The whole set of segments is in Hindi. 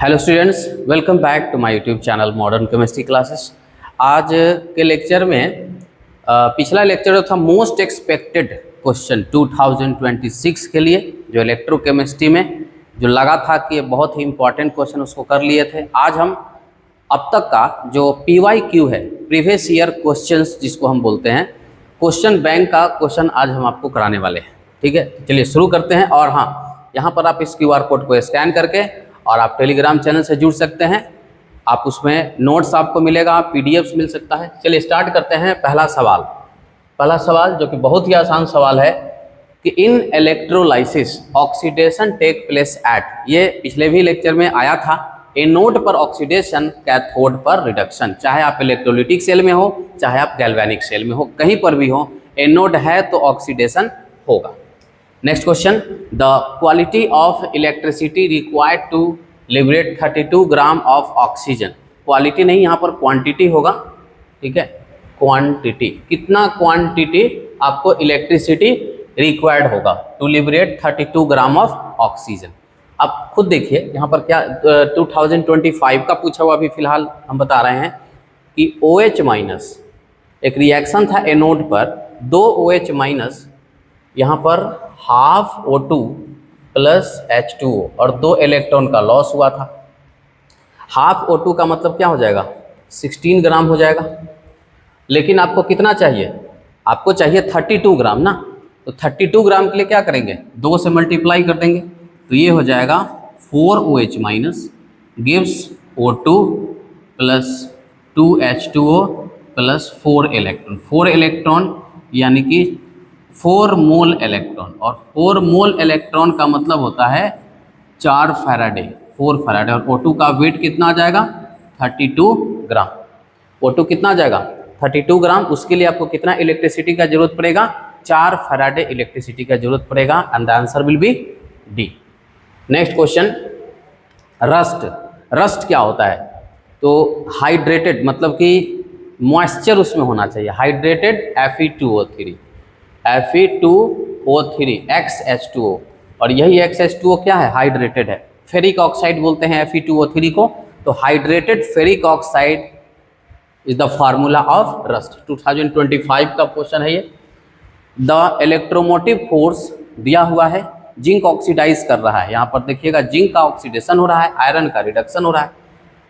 Hello students, welcome back to my YouTube channel modern chemistry classes. आज के लेक्चर में पिछला लेक्चर जो था मोस्ट एक्सपेक्टेड क्वेश्चन 2026 के लिए, जो इलेक्ट्रोकेमिस्ट्री में जो लगा था कि बहुत ही इंपॉर्टेंट क्वेश्चन उसको कर लिए थे। आज हम अब तक का जो PYQ है, प्रीवियस ईयर क्वेश्चंस जिसको हम बोलते हैं, क्वेश्चन बैंक का क्वेश्चन आज हम आपको कराने वाले हैं। ठीक है, चलिए शुरू करते हैं। और हाँ, यहाँ पर आप इस QR कोड को स्कैन करके और आप टेलीग्राम चैनल से जुड़ सकते हैं। आप उसमें नोट्स आपको मिलेगा, PDFs मिल सकता है। चलिए स्टार्ट करते हैं। पहला सवाल जो कि बहुत ही आसान सवाल है कि in electrolysis oxidation take place at, ये पिछले भी लेक्चर में आया था। एनोड पर ऑक्सीडेशन, कैथोड पर रिडक्शन। चाहे आप इलेक्ट्रोलिटिक सेल में हो, चाहे आप गैल्वेनिक सेल में हो, कहीं पर भी हो, एनोड है तो ऑक्सीडेशन होगा। Next question, the quality of electricity required to liberate 32 gram of oxygen. Quality नहीं, यहाँ पर क्वांटिटी होगा। ठीक है, क्वांटिटी, कितना क्वांटिटी आपको इलेक्ट्रिसिटी रिक्वायर्ड होगा to liberate 32 gram of oxygen. अब खुद देखिए यहाँ पर क्या 2025 का पूछा हुआ, अभी फिलहाल हम बता रहे हैं कि OH माइनस एक रिएक्शन था एनोड पर, 2 OH माइनस, यहाँ पर हाफ O2 प्लस H2O और 2 इलेक्ट्रॉन का लॉस हुआ था। हाफ O2 का मतलब क्या हो जाएगा, 16 ग्राम हो जाएगा। लेकिन आपको कितना चाहिए, आपको चाहिए 32 ग्राम ना, तो 32 ग्राम के लिए क्या करेंगे, 2 से मल्टीप्लाई कर देंगे, तो ये हो जाएगा 4 OH minus gives O2 plus 2 H2O plus 4 electron. 4 electron यानी कि 4 मोल इलेक्ट्रॉन, और 4 मोल इलेक्ट्रॉन का मतलब होता है 4 फैराडे, 4 फैराडे। और O2 का वेट कितना आ जाएगा, 32 ग्राम। O2 कितना आ जाएगा, 32 ग्राम। उसके लिए आपको कितना इलेक्ट्रिसिटी का जरूरत पड़ेगा, 4 फैराडे इलेक्ट्रिसिटी का जरूरत पड़ेगा। And the answer will be D. Next question, rust क्या होता है, तो हाइड्रेटेड, मतलब कि मॉइस्चर उसमें होना चाहिए। हाइड्रेटेड Fe2O3 XH2O, और यही XH2O क्या है, हाइड्रेटेड है। फेरिक ऑक्साइड बोलते हैं Fe2O3 को। तो hydrated ferric oxide is the formula of rust. 2025 का क्वेश्चन है ये। द इलेक्ट्रोमोटिव फोर्स दिया हुआ है, जिंक ऑक्सीडाइज कर रहा है। यहाँ पर देखिएगा, जिंक का ऑक्सीडेशन हो रहा है, आयरन का रिडक्शन हो रहा है।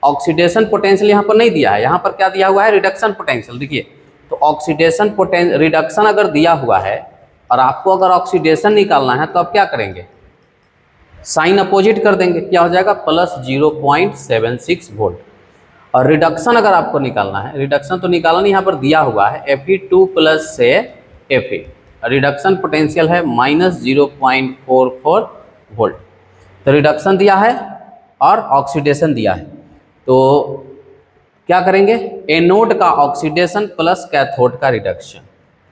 ऑक्सीडेशन पोटेंशियल यहाँ पर नहीं दिया है, यहाँ पर क्या दिया हुआ है, रिडक्शन पोटेंशियल। देखिए, तो ऑक्सीडेशन पोटेंशियल, रिडक्शन अगर दिया हुआ है और आपको अगर ऑक्सीडेशन निकालना है, तो आप क्या करेंगे, साइन अपोजिट कर देंगे। क्या हो जाएगा, प्लस 0.76 वोल्ट। और रिडक्शन अगर आपको निकालना है, रिडक्शन तो निकालना नहीं, यहाँ पर दिया हुआ है Fe2 प्लस से Fe, रिडक्शन पोटेंशियल है माइनस 0.44 वोल्ट। तो रिडक्शन दिया है और ऑक्सीडेशन दिया है, तो क्या करेंगे, एनोड का ऑक्सीडेशन प्लस कैथोड का रिडक्शन।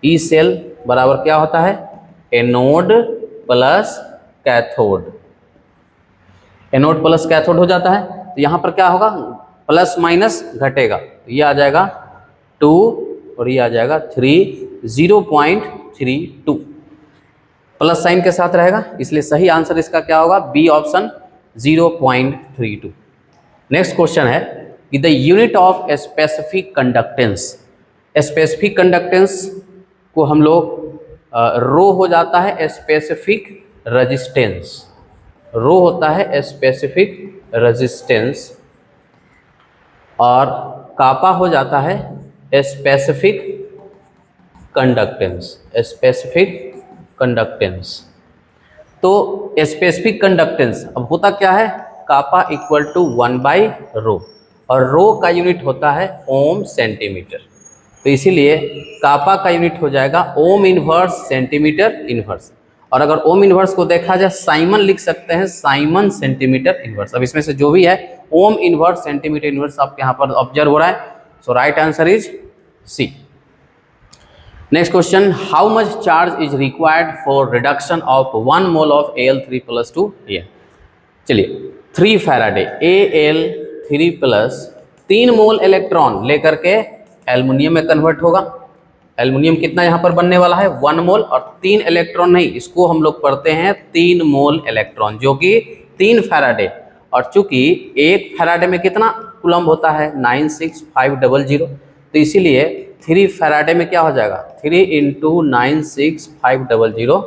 ई सेल बराबर क्या होता है, anode plus cathode. Anode plus cathode हो जाता है, तो यहाँ पर क्या होगा, प्लस माइनस घटेगा, तो ये आ जाएगा 2 और ये आ जाएगा 3, 0.32 प्लस साइन के साथ रहेगा, इसलिए सही आंसर इसका क्या होगा, बी ऑप्शन 0.32। नेक्स्ट क्वेश्चन है कि the unit of specific conductance. Specific conductance को हम लोग रो हो जाता है स्पेसिफिक रेजिस्टेंस, रो होता है स्पेसिफिक रेजिस्टेंस, और कापा हो जाता है स्पेसिफिक कंडक्टेंस, स्पेसिफिक कंडक्टेंस। तो स्पेसिफिक कंडक्टेंस अब होता क्या है, कापा इक्वल टू 1/रो, और रो का यूनिट होता है ओम सेंटीमीटर। तो इसीलिए कापा का यूनिट हो जाएगा ओम इनवर्स सेंटीमीटर इनवर्स। और अगर ओम इनवर्स को देखा जाए, साइमन लिख सकते हैं, साइमन सेंटीमीटर इनवर्स। अब इसमें से जो भी है, ओम इनवर्स सेंटीमीटर इनवर्स आपके यहाँ पर ऑब्जर्व हो रहा है। So right answer is C. Next question, how much charge is required for reduction of 1 mole of Al3+2 Al। चलिए, 3 फैराडे Al3 प्लस 3 मोल इलेक्ट्रॉन लेकर के एल्युमिनियम में कन्वर्ट होगा। एल्युमिनियम कितना यहाँ पर बनने वाला है, 1 मोल, और 3 इलेक्ट्रॉन नहीं, इसको हम लोग पढ़ते हैं 3 मोल इलेक्ट्रॉन, जो कि 3 फैराडे और चूंकि 1 फैराडे में कितना कूलम्ब होता है 96500, तो इसीलिए 3 फैराडे में क्या हो जाएगा 3 × 96500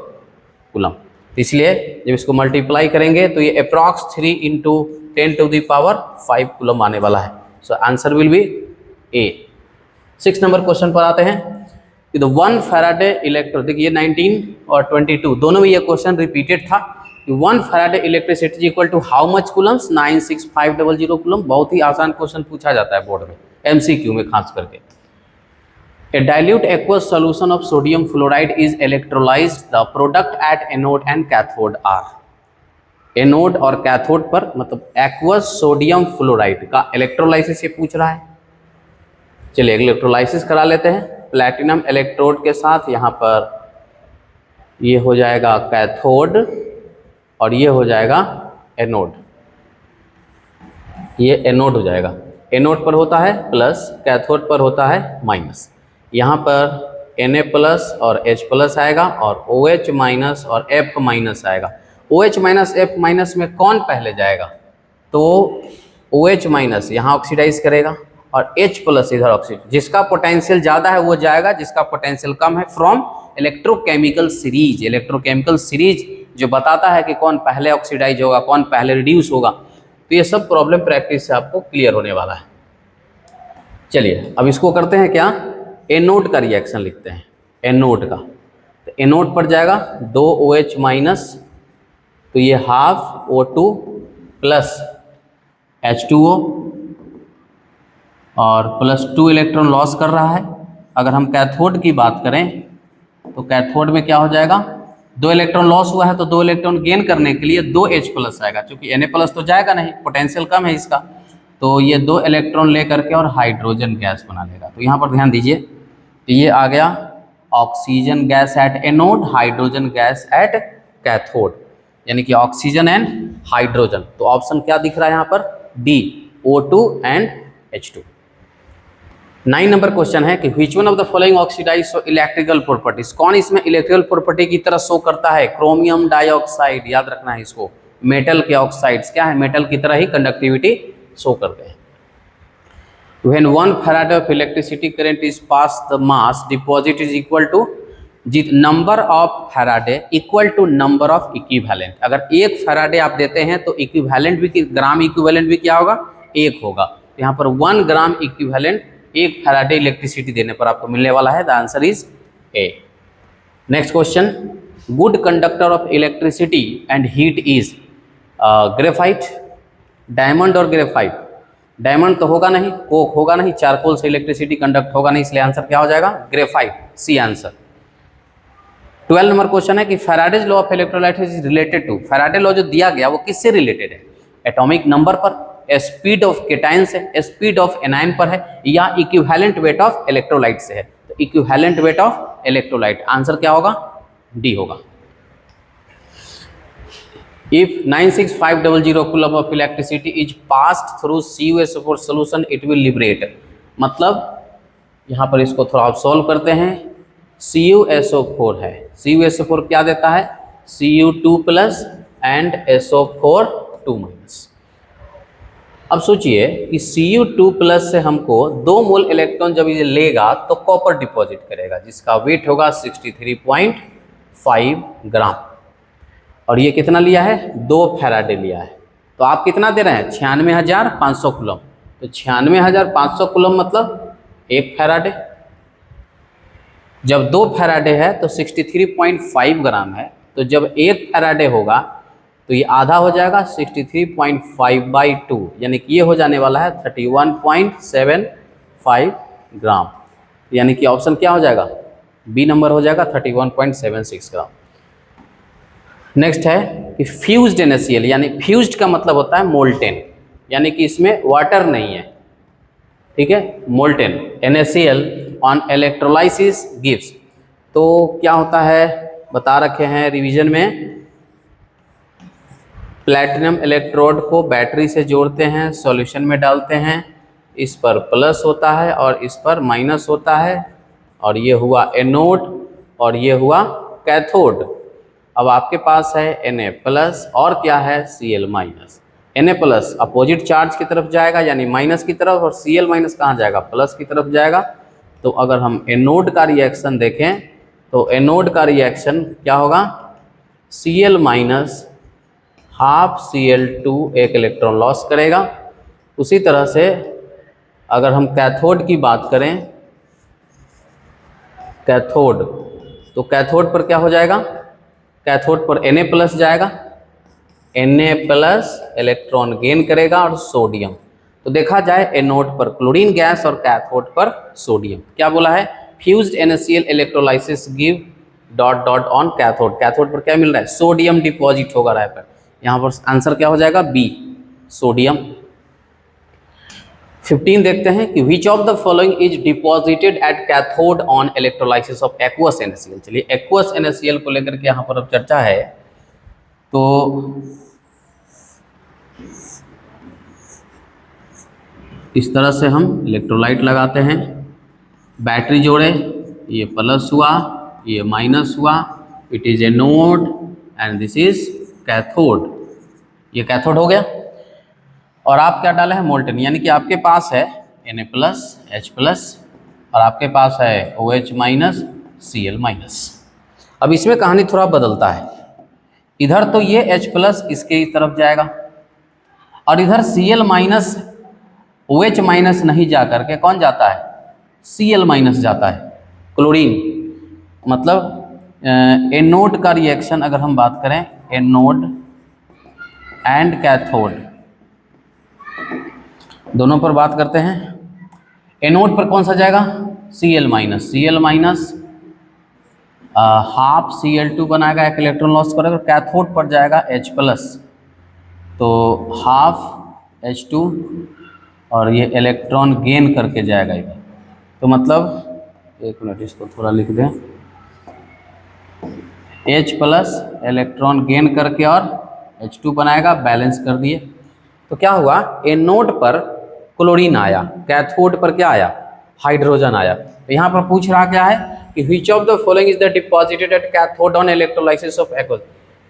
कूलम्ब। तो इसलिए जब इसको मल्टीप्लाई करेंगे तो ये अप्रॉक्स 3 × 10⁵ कूलम्ब आने वाला है। So answer will be A. 6 number question पर आते हैं कि 1 फैराडे इलेक्ट्रो, देखिए 19 और 22 दोनों में ये क्वेश्चन रिपीटेड था कि 1 faraday electricity is equal to how much coulombs 96500 coulomb. बहुत ही आसान क्वेश्चन पूछा जाता है बोर्ड में, एमसीक्यू में खास करके। A dilute aqueous solution of sodium fluoride is electrolyzed. The product at anode and cathode are. Anode और कैथोड पर मतलब एक्वस सोडियम फ्लोराइड का इलेक्ट्रोलाइसिस ये पूछ रहा है। चलिए इलेक्ट्रोलाइसिस करा लेते हैं। प्लैटिनम इलेक्ट्रोड के साथ यहाँ पर ये हो जाएगा कैथोड और ये हो जाएगा एनोड, ये एनोड हो जाएगा। एनोड पर होता है प्लस, कैथोड पर होता है माइनस। यहाँ पर Na+ और H+ आएगा और OH- और F- आएगा। OH- F- में कौन पहले जाएगा, तो OH- यहाँ ऑक्सीडाइज करेगा और H+ इधर ऑक्सीडाइज। जिसका पोटेंशियल ज़्यादा है वो जाएगा, जिसका पोटेंशियल कम है from electrochemical series. Electrochemical series जो बताता है कि कौन पहले ऑक्सीडाइज होगा, कौन पहले रिड्यूस होगा। तो ये सब प्रॉब्लम प्रैक्टिस से आपको क्लियर होने वाला है। चलिए अब इसको करते हैं क्या, एनोड का रिएक्शन लिखते हैं। एनोड का, तो एनोड पर जाएगा 2 OH-, तो ये हाफ O2 प्लस H2O और प्लस 2 इलेक्ट्रॉन लॉस कर रहा है। अगर हम कैथोड की बात करें तो कैथोड में क्या हो जाएगा, 2 इलेक्ट्रॉन लॉस हुआ है तो 2 इलेक्ट्रॉन गेन करने के लिए 2 H+ आएगा, क्योंकि Na+ तो जाएगा नहीं, पोटेंशियल कम है इसका, तो ये 2 इलेक्ट्रॉन ले करके और हाइड्रोजन गैस बना लेगा। तो यहाँ पर ध्यान दीजिए, तो ये आ गया oxygen gas at anode, hydrogen gas at cathode, यानी कि ऑक्सीजन एंड हाइड्रोजन। तो ऑप्शन क्या दिख रहा है यहाँ पर, D, O2 and H2। 9 number question है कि which one of the following oxidize electrical properties, कौन इसमें इलेक्ट्रिकल प्रॉपर्टी की तरह शो करता है। क्रोमियम डाइऑक्साइड, याद रखना है इसको, मेटल के ऑक्साइड्स क्या है, मेटल की तरह ही कंडक्टिविटी शो करते हैं। When 1 farad of electricity current is passed, the mass deposit is equal to number of Faraday equal to number of equivalent। अगर 1 फैराडे आप देते हैं तो इक्विवेलेंट भी, ग्राम इक्विवेलेंट भी क्या होगा, 1 होगा। तो यहाँ पर 1 ग्राम इक्विवेलेंट 1 फैराडे इलेक्ट्रिसिटी देने पर आपको मिलने वाला है। The answer is a. Next question, good conductor of electricity and heat is graphite, diamond और ग्रेफाइट। डायमंड तो होगा नहीं, कोक होगा नहीं, चारकोल से इलेक्ट्रिसिटी कंडक्ट होगा नहीं, इसलिए आंसर क्या हो जाएगा, graphite, C answer. 12 number question है कि Faraday's law of electrolysis is related to, Faraday law जो दिया गया वो किससे रिलेटेड है, एटॉमिक नंबर पर, स्पीड ऑफ केटाइन से, स्पीड ऑफ एनायन पर है, या इक्विवेलेंट वेट ऑफ इलेक्ट्रोलाइट से है। तो equivalent weight of electrolyte, answer क्या होगा, डी होगा। If 96500 coulomb of electricity is passed through CuSO4 solution, it will liberate। मतलब यहाँ पर इसको थोड़ा आप सॉल्व करते हैं। CuSO4 है, CuSO4 क्या देता है, Cu2+ एंड SO4 2-। अब सोचिए कि Cu2+ से हमको 2 मोल इलेक्ट्रॉन जब ये लेगा तो कॉपर डिपॉजिट करेगा, जिसका वेट होगा 63.5 ग्राम, और ये कितना लिया है, 2 फैराडे लिया है। तो आप कितना दे रहे हैं, 96,500 कूलम्ब। तो 96,500 कूलम्ब मतलब 1 फैराडे। जब 2 फैराडे है तो 63.5 ग्राम है, तो जब 1 फैराडे होगा तो ये आधा हो जाएगा 63.5/2, यानी कि ये हो जाने वाला है 31.75 ग्राम। यानी कि ऑप्शन क्या हो जाएगा, बी नंबर हो जाएगा 31.76 ग्राम। नेक्स्ट है कि फ्यूज्ड NaCl, यानी फ्यूज्ड का मतलब होता है मोल्टेन, यानी कि इसमें वाटर नहीं है, ठीक है, molten. NaCl on electrolysis gives, तो क्या होता है बता रखे हैं रिवीजन में, प्लैटिनम इलेक्ट्रोड को बैटरी से जोड़ते हैं, सॉल्यूशन में डालते हैं, इस पर प्लस होता है और इस पर माइनस होता है, और ये हुआ एनोड और ये हुआ कैथोड। अब आपके पास है Na+ और क्या है Cl-। Na plus opposite charge की तरफ जाएगा यानी माइनस की तरफ, और Cl माइनस कहाँ जाएगा, प्लस की तरफ जाएगा। तो अगर हम एनोड का रिएक्शन देखें तो एनोड का रिएक्शन क्या होगा, Cl माइनस हाफ Cl2 एक इलेक्ट्रॉन लॉस करेगा। उसी तरह से अगर हम कैथोड की बात करें, कैथोड, तो कैथोड पर क्या हो जाएगा, कैथोड पर Na प्लस जाएगा, Na प्लस इलेक्ट्रॉन गेन करेगा और सोडियम। तो देखा जाए एनोड पर क्लोरीन गैस और कैथोड पर सोडियम। क्या बोला है, fused NaCl electrolysis give dot dot on cathode. Cathode पर क्या मिल रहा है, सोडियम डिपॉजिट होगा रहा पर। यहाँ पर आंसर क्या हो जाएगा, बी सोडियम। 15 देखते हैं कि which of the following is deposited at cathode on electrolysis of aqueous NaCl। चलिए एक्वस NaCl को लेकर के यहाँ पर अब चर्चा है। तो इस तरह से हम इलेक्ट्रोलाइट लगाते हैं, बैटरी जोड़े, ये प्लस हुआ, ये माइनस हुआ, it is a node and this is cathode. ये कैथोड हो गया। और आप क्या डाले हैं, मोल्टन, यानी कि आपके पास है Na प्लस H प्लस और आपके पास है OH माइनस Cl माइनस। अब इसमें कहानी थोड़ा बदलता है, इधर तो ये H प्लस इसके तरफ जाएगा और इधर Cl माइनस OH माइनस नहीं जा करके कौन जाता है, Cl माइनस जाता है, क्लोरीन। मतलब एनोड का रिएक्शन अगर हम बात करें, एनोड एंड कैथोड दोनों पर बात करते हैं। एनोड पर कौन सा जाएगा, Cl minus, Cl minus half Cl2 बनाएगा, एक इलेक्ट्रॉन लॉस करेगा। कैथोड पर जाएगा H प्लस, तो हाफ H2 और ये इलेक्ट्रॉन गेन करके जाएगा इधर। तो मतलब एक मिनट इसको थोड़ा लिख दें, H प्लस इलेक्ट्रॉन गेन करके और H2 बनाएगा, बैलेंस कर दिए। तो क्या हुआ, एनोड पर क्लोरीन आया, कैथोड पर क्या आया, हाइड्रोजन आया। तो यहाँ पर पूछ रहा क्या है कि which of the following is the deposited at cathode on electrolysis of aqueous.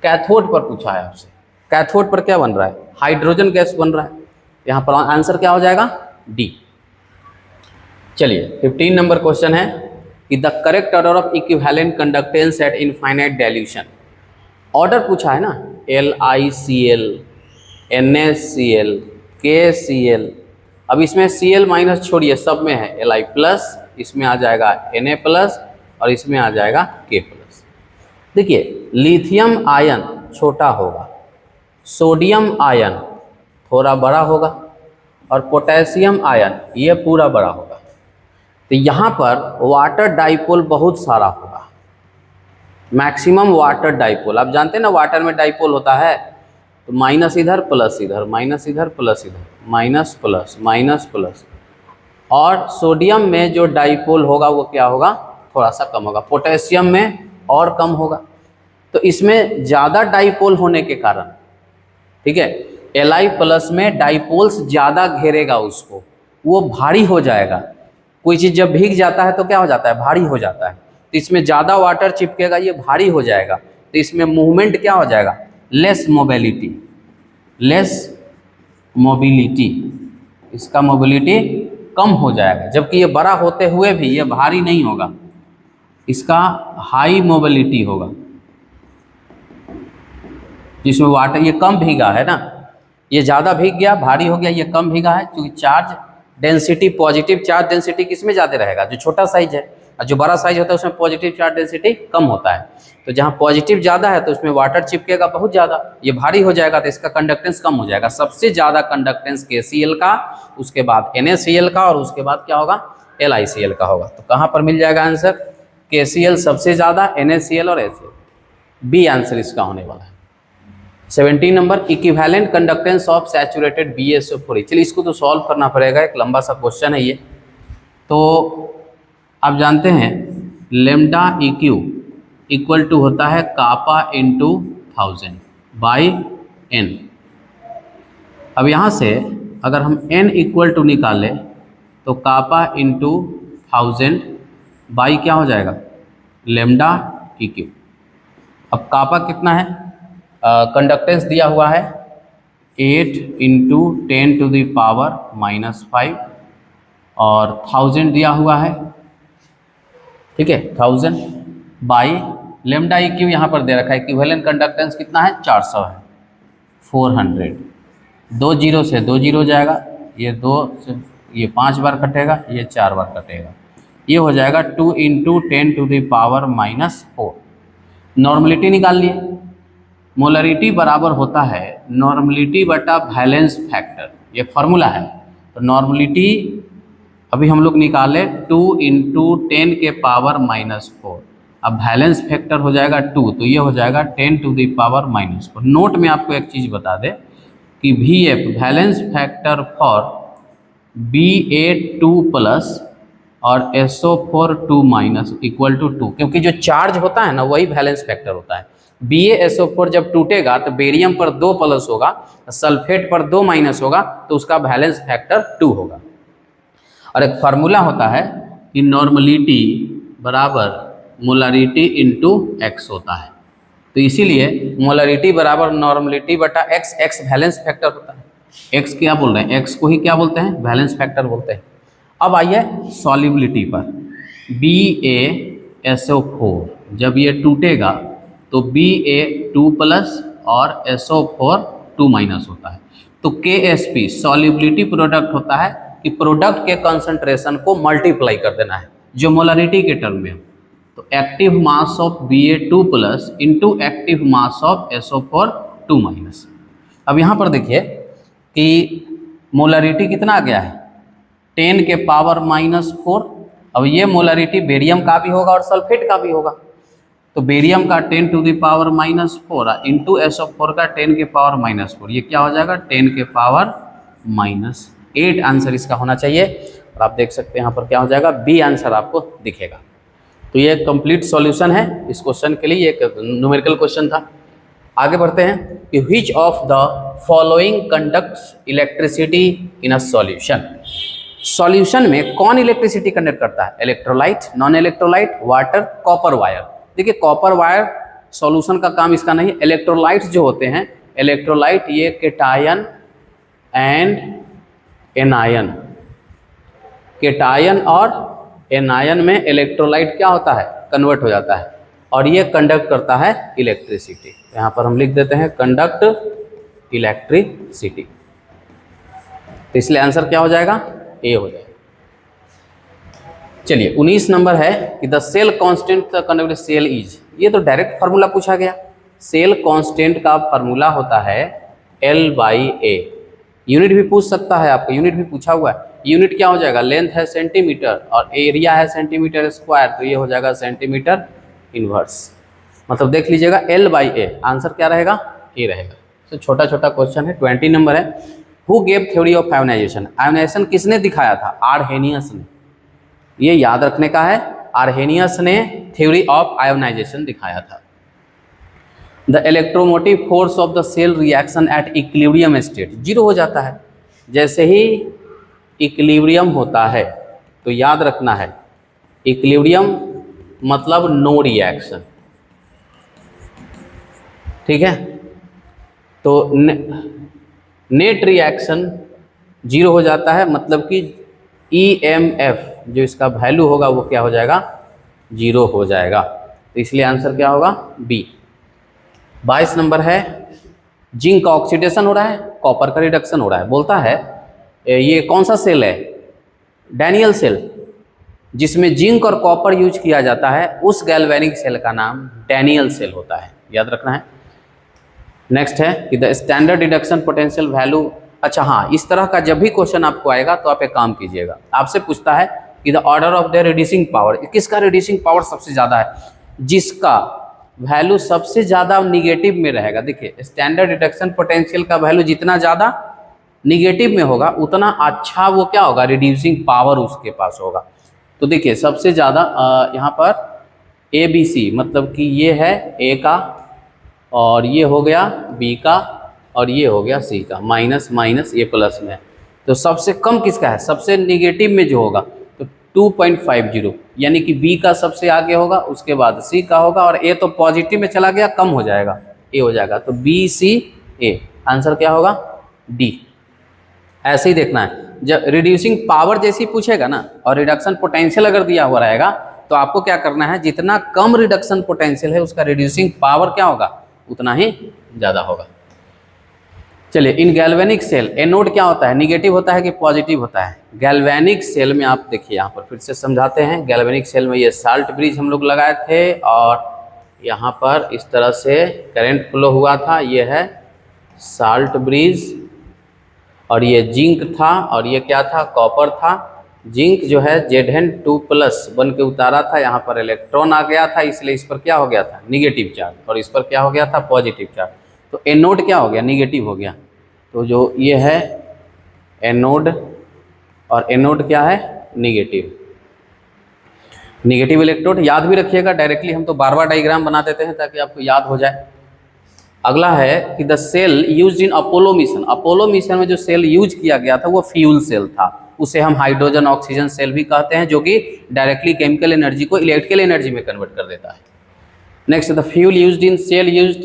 Cathode पर पूछा है आपसे, कैथोड पर क्या बन रहा है, हाइड्रोजन गैस बन रहा है। यहाँ पर आंसर क्या हो जाएगा, डी। चलिए 15 नंबर क्वेश्चन है कि the correct order of equivalent conductance eight infinite dilution. Order पूछा है ना, LiCl, NaCl, KCl। अब इसमें Cl माइनस छोड़िए, सब में है Li प्लस, इसमें आ जाएगा Na प्लस और इसमें आ जाएगा K प्लस। देखिए लिथियम आयन छोटा होगा, सोडियम आयन थोड़ा बड़ा होगा और पोटेशियम आयन ये पूरा बड़ा होगा। तो यहाँ पर वाटर डाइपोल बहुत सारा होगा, मैक्सिमम वाटर डाइपोल। आप जानते हैं ना वाटर में डाइपोल होता है, तो माइनस इधर प्लस इधर, माइनस इधर प्लस इधर, माइनस प्लस माइनस प्लस। और सोडियम में जो डाइपोल होगा वो क्या होगा, थोड़ा सा कम होगा। पोटेशियम में और कम होगा। तो इसमें ज़्यादा डाइपोल होने के कारण, ठीक है, Li प्लस में डाइपोल्स ज़्यादा घेरेगा उसको, वो भारी हो जाएगा। कोई चीज़ जब भीग जाता है तो क्या हो जाता है, भारी हो जाता है। तो इसमें ज़्यादा वाटर चिपकेगा, ये भारी हो जाएगा। तो इसमें मूवमेंट क्या हो जाएगा, लेस मोबिलिटी, लेस मोबिलिटी, इसका मोबिलिटी कम हो जाएगा। जबकि ये बड़ा होते हुए भी ये भारी नहीं होगा, इसका हाई मोबिलिटी होगा, जिसमें वाटर ये कम भीगा है ना, ये ज़्यादा भीग गया, भारी हो गया, ये कम भीगा है। क्योंकि charge density, positive charge density किस में ज़्यादा रहेगा, जो छोटा साइज है, और जो बड़ा साइज होता है उसमें पॉजिटिव चार्ज डेंसिटी कम होता है। तो जहाँ पॉजिटिव ज़्यादा है तो उसमें वाटर चिपकेगा बहुत ज़्यादा, ये भारी हो जाएगा, तो इसका कंडक्टेंस कम हो जाएगा। सबसे ज़्यादा कंडक्टेंस KCl का, उसके बाद NaCl का, और उसके बाद क्या होगा, LiCl का होगा। तो कहाँ पर मिल जाएगा आंसर, KCl सबसे ज़्यादा, NaCl और HCl, बी आंसर इसका होने वाला है। 17 number, equivalent conductance of saturated BaSO4। चलिए इसको तो सॉल्व करना पड़ेगा, एक लंबा सा क्वेश्चन है ये। तो आप जानते हैं लेमडा EQ इक्वल टू होता है कापा इंटू 1000 बाई N। अब यहाँ से अगर हम N इक्वल टू निकालें तो कापा इंटू 1000 बाई क्या हो जाएगा, लेमडा EQ। अब कापा कितना है, कंडक्टेंस दिया हुआ है 8 इंटू 10⁻⁻5 और 1000 दिया हुआ है, ठीक है, 1000 बाई लेमडा ई क्यू यहाँ पर दे रखा है, इक्विवेलेंट कंडक्टेंस कितना है 400 है, 400, 2 जीरो से 2 जीरो जाएगा, ये 2 से ये 5 बार कटेगा, ये 4 बार कटेगा, ये हो जाएगा 2 इंटू 10⁻⁻4। नॉर्मलिटी निकाल लिए, मोलरिटी बराबर होता है नॉर्मलिटी बटा वैलेंस फैक्टर, ये फार्मूला है। तो नॉर्मलिटी अभी हम लोग निकाले 2 इंटू 10⁻⁻4, अब वैलेंस फैक्टर हो जाएगा 2, तो ये हो जाएगा 10⁻⁻4। नोट में आपको एक चीज़ बता दें कि VF valence factor for BA2 plus और SO4 2 माइनस इक्वल टू 2, क्योंकि जो चार्ज होता है ना वही वैलेंस फैक्टर होता है। BaSO4 जब टूटेगा तो बेरियम पर 2 प्लस होगा, सल्फेट पर 2 माइनस होगा, तो उसका वैलेंस फैक्टर 2 होगा। और एक फार्मूला होता है कि नॉर्मलिटी बराबर मोलरिटी इंटू एक्स होता है, तो इसीलिए मोलरिटी बराबर नॉर्मलिटी बटा एक्स, एक्स वैलेंस फैक्टर होता है। एक्स क्या बोल रहे हैं, एक्स को ही क्या बोलते हैं, वैलेंस फैक्टर बोलते हैं। अब आइए सॉल्युबिलिटी पर, BaSO4 जब ये टूटेगा तो Ba2 प्लस और SO4 2 माइनस होता है, तो KSP सॉल्युबिलिटी प्रोडक्ट होता है कि प्रोडक्ट के कंसंट्रेशन को मल्टीप्लाई कर देना है जो मोलरिटी के टर्म में। तो active mass of Ba2 plus into active mass of SO4 2 minus. अब यहाँ पर देखिए कि मोलरिटी कितना आ गया है 10⁻⁻4। अब ये मोलरिटी बेरियम का भी होगा और सल्फेट का भी होगा, तो बेरियम का 10⁻⁻4 इंटू SO4 का 10⁻⁻4, ये क्या हो जाएगा 10⁻⁻8 आंसर इसका होना चाहिए। और आप देख सकते हैं यहाँ पर क्या हो जाएगा, बी आंसर आपको दिखेगा। तो ये कंप्लीट सॉल्यूशन है इस क्वेश्चन के लिए, एक न्यूमेरिकल क्वेश्चन था। आगे बढ़ते हैं कि which of the following conducts electricity in a solution. Solution में कौन इलेक्ट्रिसिटी कंडक्ट करता है, electrolyte, non electrolyte, water, copper wire. देखिए कॉपर वायर सॉल्यूशन का काम इसका नहीं है। इलेक्ट्रोलाइट्स जो होते हैं, इलेक्ट्रोलाइट ये केटायन एंड एनायन, केटायन और एनायन में इलेक्ट्रोलाइट क्या होता है, कन्वर्ट हो जाता है, और ये कंडक्ट करता है इलेक्ट्रिसिटी। यहाँ पर हम लिख देते हैं कंडक्ट इलेक्ट्रिसिटी, तो इसलिए आंसर क्या हो जाएगा, ए हो जाएगा। चलिए 19 नंबर है कि the cell constant the conductive cell is, ये तो डायरेक्ट फार्मूला पूछा गया। सेल कांस्टेंट का फार्मूला होता है L/A। यूनिट भी पूछ सकता है आपको, यूनिट भी पूछा हुआ है। यूनिट क्या हो जाएगा, लेंथ है सेंटीमीटर और एरिया है सेंटीमीटर स्क्वायर, तो ये हो जाएगा सेंटीमीटर इनवर्स। मतलब देख लीजिएगा L/A, आंसर क्या रहेगा, ए रहेगा। तो छोटा छोटा क्वेश्चन है। 20 नंबर है, who gave theory of ionization. Ionization किसने दिखाया था, आर्हेनियस ने, ये याद रखने का है। आर्हेनियस ने थ्योरी ऑफ आयोनाइजेशन दिखाया था। The electromotive force of the cell reaction at equilibrium state, zero हो जाता है जैसे ही इक्विलिब्रियम होता है। तो याद रखना है इक्विलिब्रियम मतलब नो रिएक्शन, ठीक है। तो नेट रिएक्शन जीरो हो जाता है, मतलब कि EMF जो इसका वैल्यू होगा वो क्या हो जाएगा, जीरो हो जाएगा। तो इसलिए आंसर क्या होगा, बी। 22 नंबर है, जिंक का ऑक्सीडेशन हो रहा है, कॉपर का रिडक्शन हो रहा है। बोलता है ये कौन सा सेल है, डैनियल सेल, जिसमें जिंक और कॉपर यूज किया जाता है, उस गैल्वेनिक सेल का नाम डैनियल सेल होता है, याद रखना है। नेक्स्ट है कि the standard reduction potential value. अच्छा हाँ, इस तरह का जब भी क्वेश्चन आपको आएगा तो आप एक काम कीजिएगा, आपसे पूछता है कि the order of the reducing power, किसका रिड्यूसिंग पावर सबसे ज़्यादा है, जिसका वैल्यू सबसे ज़्यादा निगेटिव में रहेगा। देखिए स्टैंडर्ड रिडक्शन पोटेंशियल का वैल्यू जितना ज़्यादा निगेटिव में होगा उतना अच्छा वो क्या होगा, रिड्यूसिंग पावर उसके पास होगा। तो देखिए सबसे ज़्यादा यहाँ पर ABC, मतलब कि ये है A का और ये हो गया B का और ये हो गया C का, माइनस माइनस ये प्लस में। तो सबसे कम किसका है, सबसे निगेटिव में जो होगा तो 2.50, यानी कि B का सबसे आगे होगा, उसके बाद C का होगा, और A तो पॉजिटिव में चला गया, कम हो जाएगा, A हो जाएगा। तो BCA आंसर क्या होगा, डी। ऐसे ही देखना है, जब रिड्यूसिंग पावर जैसी पूछेगा ना और रिडक्शन पोटेंशियल अगर दिया हुआ रहेगा तो आपको क्या करना है, जितना कम रिडक्शन पोटेंशियल है उसका रिड्यूसिंग पावर क्या होगा, उतना ही ज़्यादा होगा। चलिए, इन गैल्वेनिक सेल एनोड क्या होता है, निगेटिव होता है कि पॉजिटिव होता है? गैल्वेनिक सेल में आप देखिए, यहाँ पर फिर से समझाते हैं। गैल्वेनिक सेल में ये साल्ट ब्रिज हम लोग लगाए थे और यहाँ पर इस तरह से करंट फ्लो हुआ था, ये है साल्ट ब्रिज, और ये जिंक था और ये क्या था, कॉपर था। जिंक जो है Zn2+ बन के उतारा था, यहाँ पर इलेक्ट्रॉन आ गया था, इसलिए इस पर क्या हो गया था, निगेटिव चार्ज, और इस पर क्या हो गया था, पॉजिटिव चार्ज। तो एनोड क्या हो गया, निगेटिव हो गया। तो जो ये है एनोड और एनोड क्या है, निगेटिव। निगेटिव इलेक्ट्रोड याद भी रखिएगा, डायरेक्टली हम तो बार बार डायग्राम बना देते हैं ताकि आपको याद हो जाए। अगला है कि the cell used in Apollo mission. Apollo mission में जो सेल यूज किया गया था वो फ्यूल सेल था, उसे हम हाइड्रोजन ऑक्सीजन सेल भी कहते हैं, जो कि डायरेक्टली केमिकल एनर्जी को इलेक्ट्रिकल एनर्जी में कन्वर्ट कर देता है। Next, the fuel used in cell used.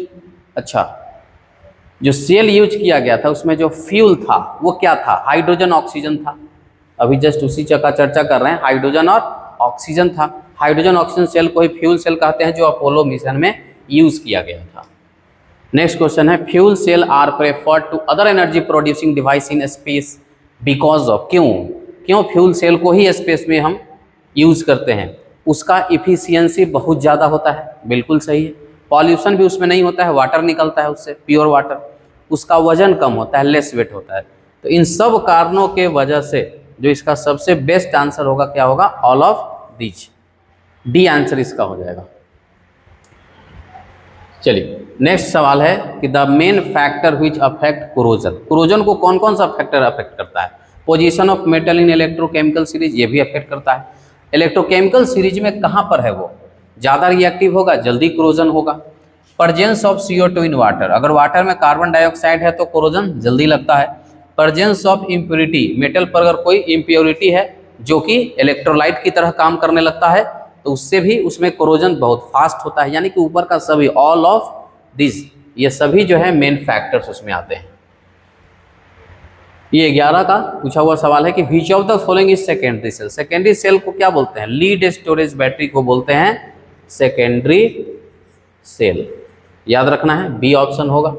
अच्छा, जो सेल यूज किया गया था उसमें जो फ्यूल था वो क्या था, हाइड्रोजन ऑक्सीजन था। अभी जस्ट उसी का चर्चा कर रहे हैं, हाइड्रोजन और ऑक्सीजन था। हाइड्रोजन ऑक्सीजन सेल को ही फ्यूल सेल कहते हैं, जो अपोलो मिशन में यूज किया गया था। नेक्स्ट क्वेश्चन है, fuel cell are preferred to other energy producing device in space because of. क्यों फ्यूल सेल को ही स्पेस में हम यूज करते हैं? उसका इफिशियंसी बहुत ज़्यादा होता है, बिल्कुल सही है। पॉल्यूशन भी उसमें नहीं होता है, वाटर निकलता है उससे, प्योर वाटर। उसका वजन कम होता है, लेस वेट होता है। तो इन सब कारणों के वजह से जो इसका सबसे बेस्ट आंसर होगा क्या होगा, all of these. D answer इसका हो जाएगा। चलिए, नेक्स्ट सवाल है कि the main factor which affect corrosion. Corrosion को कौन कौन सा फैक्टर अफेक्ट करता है? Position of metal in electrochemical series, ये भी अफेक्ट करता है। इलेक्ट्रोकेमिकल सीरीज में कहाँ पर है वो ज़्यादा रिएक्टिव होगा, जल्दी कोरोजन होगा। Presence of CO2 in water, अगर वाटर में कार्बन डाइऑक्साइड है तो कोरोजन जल्दी लगता है। प्रेजेंस ऑफ इम्प्योरिटी, मेटल पर अगर कोई इम्प्योरिटी है जो कि इलेक्ट्रोलाइट की तरह काम करने लगता है तो उससे भी उसमें कोरोजन बहुत फास्ट होता है। यानी कि ऊपर का सभी, ऑल ऑफ दिस, ये सभी जो है मेन फैक्टर्स उसमें आते हैं। ये 11 का पूछा हुआ सवाल है कि which of the following is secondary cell. Secondary cell को क्या बोलते हैं? लीड स्टोरेज बैटरी को बोलते हैं सेकेंडरी सेल। याद रखना है, बी ऑप्शन होगा।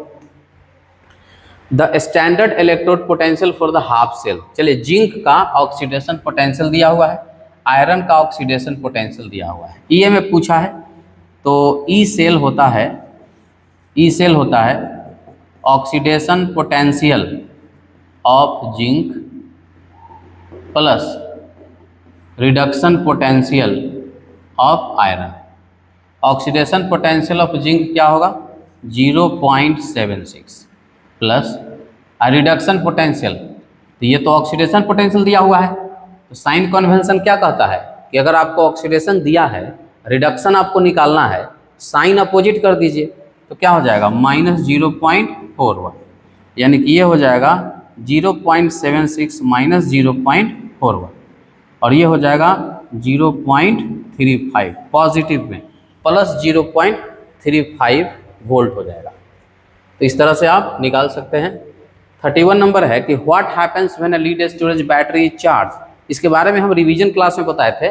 The standard electrode potential for the half cell. चलिए, जिंक का ऑक्सीडेशन पोटेंशियल दिया हुआ है, आयरन का ऑक्सीडेशन पोटेंशियल दिया हुआ है। ई में पूछा है तो ई सेल होता है, ई सेल होता है oxidation potential of zinc plus reduction potential of iron. Oxidation potential of zinc क्या होगा, 0.76 प्लस रिडक्शन पोटेंशियल, तो ये तो ऑक्सीडेशन पोटेंशियल दिया हुआ है। तो साइन कन्वेंशन क्या कहता है कि अगर आपको ऑक्सीडेशन दिया है, रिडक्शन आपको निकालना है, साइन अपोजिट कर दीजिए, तो क्या हो जाएगा, -0.41, यानी कि ये हो जाएगा 0.76 माइनस 0.41, और ये हो जाएगा 0.35 पॉजिटिव में, प्लस 0.35 वोल्ट हो जाएगा। तो इस तरह से आप निकाल सकते हैं। 31 नंबर है कि what happens when a lead storage battery is charge. इसके बारे में हम रिवीजन क्लास में बताए थे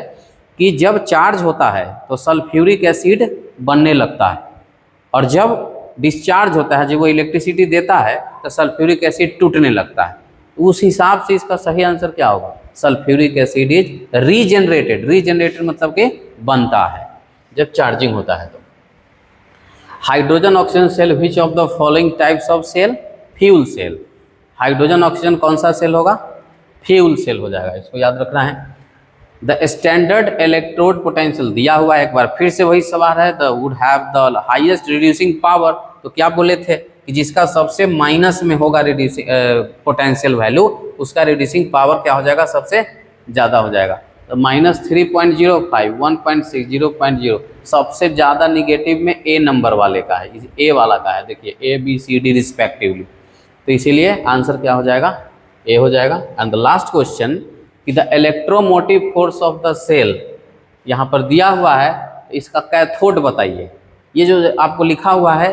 कि जब चार्ज होता है तो सल्फ्यूरिक एसिड बनने लगता है, और जब डिस्चार्ज होता है, जब वो इलेक्ट्रिसिटी देता है तो सल्फ्यूरिक एसिड टूटने लगता है। उस हिसाब से इसका सही आंसर क्या होगा, sulphuric acid is regenerated. Regenerated मतलब कि बनता है जब चार्जिंग होता है। तो hydrogen oxygen cell which of the following types of cell, fuel cell. Hydrogen oxygen कौन सा सेल होगा, फ्यूल सेल हो जाएगा, इसको याद रखना है। द स्टैंडर्ड इलेक्ट्रोड पोटेंशियल दिया हुआ है, एक बार फिर से वही सवाल है, the wood have the highest reducing power. तो क्या बोले थे कि जिसका सबसे माइनस में होगा रिड्यूसिंग पोटेंशियल वैल्यू, उसका रिड्यूसिंग पावर क्या हो जाएगा, सबसे ज़्यादा हो जाएगा। तो -3.05, 1.6, 0.0 सबसे ज़्यादा निगेटिव में ए नंबर वाले का है, ए वाला का है। देखिए ABCD रिस्पेक्टिवली, तो इसीलिए आंसर क्या हो जाएगा, ए हो जाएगा। एंड द लास्ट क्वेश्चन कि the electromotive force of the cell, यहाँ पर दिया हुआ है, इसका कैथोड बताइए। ये जो आपको लिखा हुआ है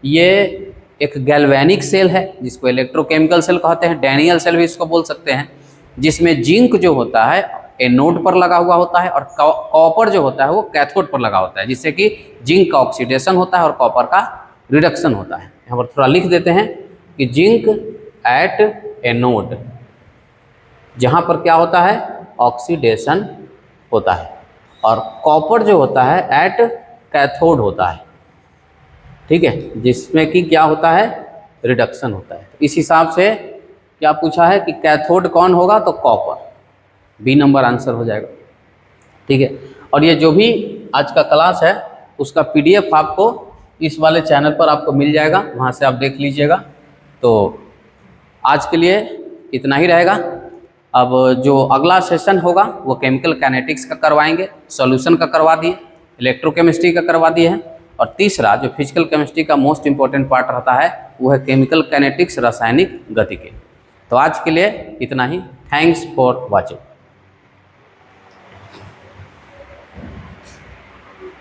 ये एक गैल्वेनिक सेल है जिसको इलेक्ट्रोकेमिकल सेल कहते हैं, डैनियल सेल भी इसको बोल सकते हैं, जिसमें जिंक जो होता है एनोड पर लगा हुआ होता है और कॉपर जो होता है वो कैथोड पर लगा होता है, जिससे कि जिंक का ऑक्सीडेशन होता है और कॉपर का रिडक्शन होता है। यहाँ पर थोड़ा लिख देते हैं कि जिंक एट एनोड, जहाँ पर क्या होता है ऑक्सीडेशन होता है, और कॉपर जो होता है एट कैथोड होता है, ठीक है, जिसमें कि क्या होता है रिडक्शन होता है। इस हिसाब से क्या पूछा है कि कैथोड कौन होगा, तो कॉपर, बी नंबर आंसर हो जाएगा, ठीक है। और ये जो भी आज का क्लास है उसका पीडीएफ आपको इस वाले चैनल पर आपको मिल जाएगा, वहाँ से आप देख लीजिएगा। तो आज के लिए इतना ही रहेगा। अब जो अगला सेशन होगा वो केमिकल काइनेटिक्स का करवाएंगे, सॉल्यूशन का करवा दिए, इलेक्ट्रोकेमिस्ट्री का करवा दिए हैं, और तीसरा जो फिजिकल केमिस्ट्री का मोस्ट इंपॉर्टेंट पार्ट रहता है वो है केमिकल काइनेटिक्स, रासायनिक गतिकी। तो आज के लिए इतना ही। Thanks for watching.